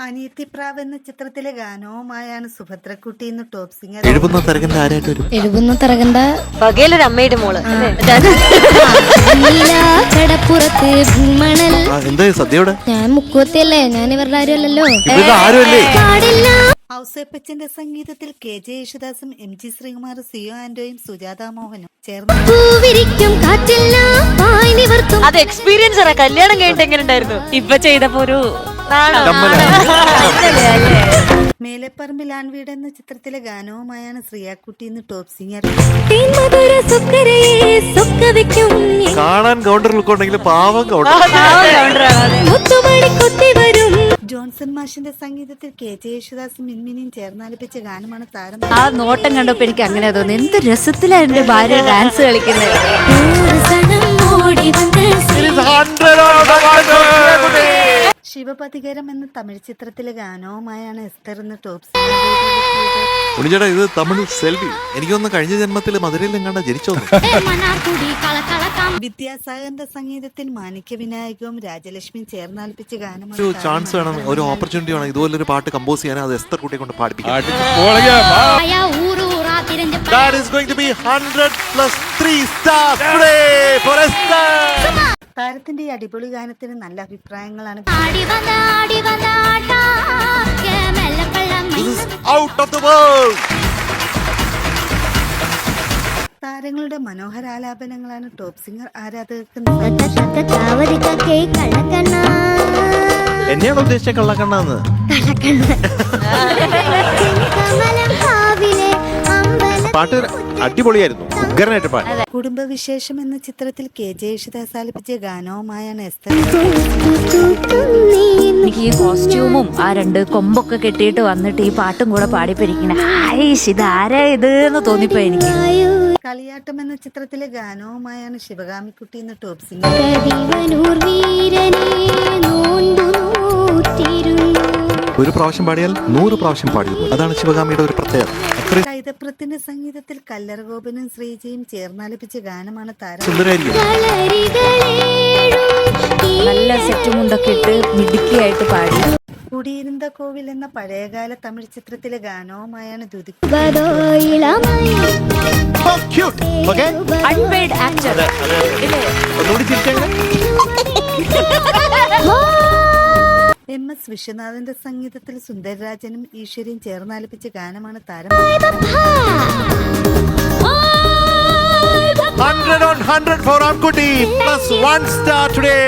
അനിയത്തിപ്രാവ് എന്ന ചിത്രത്തിലെ ഗാനവുമായാണ് സുഭദ്രക്കുട്ടി ഇന്ന് ടോപ്പ് സിംഗർ. എഴുപുന്ന തരകന്റെ ആരായിട്ട് വരും? എഴുപുന്ന തരകന്റെ പകയിലൊരു അമ്മയുടെ മോള് കടപ്പുറത്ത് ഭൂമണൽ. എന്താ സദ്യയോടെ? ഞാൻ മുക്കുവത്തിയല്ലേ, ഞാൻ ഇവരുടെ ആരുമല്ലല്ലോ. ഇവരുടെ ആരുമല്ലേ? ഔസേപ്പച്ചന്റെ സംഗീതത്തിൽ KJ യേശുദാസും MG ശ്രീകുമാർ, സിയോ ആന്റോയും സുജാത മോഹനും ചേർന്ന് അത് എക്സ്പീരിയൻസ് ആണ്. കല്യാണം കഴിഞ്ഞിട്ട് എങ്ങനെ ഉണ്ടായിരുന്നു? ഇപ്പൊ ചെയ്തപ്പോ ഒരു മേലെപ്പറമ്പിൽ ആൺവീട് എന്ന ചിത്രത്തിലെ ഗാനവുമായാണ് ശ്രീയാക്കുട്ടി ഇന്ന് ടോപ്പ് സിംഗർ. കാണാൻ കൗണ്ടർ ലുക്ക് ഉണ്ടെങ്കിൽ പാവം കൗണ്ടർ. ജോൺസൺ മാഷിന്റെ സംഗീതത്തിൽ KJ യേശുദാസും മിൻമിനിയും ചേർന്നാലപിച്ച ഗാനമാണ് താരം. ആ നോട്ടം കണ്ടപ്പോ എനിക്ക് അങ്ങനെ തോന്നി. എന്ത് രസത്തിലാണ് എന്റെ ഭാര്യ ഡാൻസ് കളിക്കുന്നത്. ശിവപതികരം എന്ന തമിഴ് ചിത്രത്തിലെ ഗാനവുമായാണ് എസ്തർ ഇന്ന് ടോപ്പ് സിംഗർ. ഉണ്ണിച്ചേട്ടാ, ഇത് തമിഴ് സെൽവി. എനിക്കൊന്ന് കഴിഞ്ഞ ജന്മത്തിൽ മധുരയിൽ എങ്ങാണ്ട് ജനിച്ചോ? വിദ്യാസാഗറിന്റെ സംഗീതത്തിൽ മാണിക്യ വിനായകവും രാജലക്ഷ്മിയും ചേർന്നാൽപ്പിച്ച ഗാനമാണ് ഒരു ചാൻസ് വേണം, ഒരു ഓപ്പർച്യൂണിറ്റി വേണം. ഇതുപോലൊരു പാട്ട് കമ്പോസ് ചെയ്യാൻ അത് എസ്തർ കുട്ടിയെ കൊണ്ട് പാടിപ്പിക്കാം. That is going to be 100+3 stars today for Esther. താരത്തിന്റെ ഈ അടിപൊളി ഗാനത്തിന് നല്ല അഭിപ്രായങ്ങളാണ്. This is out of the world. താരങ്ങളുടെ മനോഹരാലാപനങ്ങളാണ് ടോപ്പ് സിംഗർ ആരാധകർക്ക്. എന്നെയാണ് ഉദ്ദേശിച്ച കള്ളക്കണ്ണാന്ന്. പാട്ട് അടിപൊളിയായിരുന്നു, ഉഗ്രനായിട്ട് പാട്ട്. കുടുംബവിശേഷം എന്ന ചിത്രത്തിൽ KJ യേശുദാസ് ആലപിച്ച ഗാനവുമായാണ് എസ്തർ. എനിക്ക് ഈ കോസ്റ്റ്യൂമും ആ രണ്ട് കൊമ്പൊക്കെ കെട്ടിയിട്ട് വന്നിട്ട് ഈ പാട്ടും കൂടെ പാടിപ്പിരിക്കണ ഇതാരാ ഇത് എന്ന് തോന്നിപ്പോ എനിക്ക്. കളിയാട്ടം എന്ന ചിത്രത്തിലെ ഗാനവുമായാണ് ശിവകാമിക്കുട്ടി ഇന്ന് ടോപ്പ് സിംഗർ. ഒരു പ്രാവശ്യം പാടിയാൽ 100 പ്രാവശ്യം പാടിയത്. അതാണ് ശിവകാമിയുടെ ഒരു പ്രത്യേകത. കൈതപ്രത്തിന്റെ സംഗീതത്തിൽ കല്ലറഗോപനും ശ്രീജയും ചേർന്നാലപിച്ച ഗാനമാണ് താരം. സുന്ദരായിരിക്കും. നല്ല സെറ്റ് മുണ്ടൊക്കെ ഇട്ട് മിടുക്കിയായിട്ട് പാടി. കുടിയിരുന്ന കോവിൽ എന്ന പഴയകാല തമിഴ് ചിത്രത്തിലെ ഗാനവുമായാണ് ദ്യുതി. അൺപെയ്ഡ് ആക്ടർ MS വിശ്വനാഥന്റെ സംഗീതത്തിൽ സുന്ദരരാജനും ഈശ്വരിയും ചേർന്നാലപിച്ച ഗാനമാണ് താരം. 100 on 100 for Amkuti, +1 star today.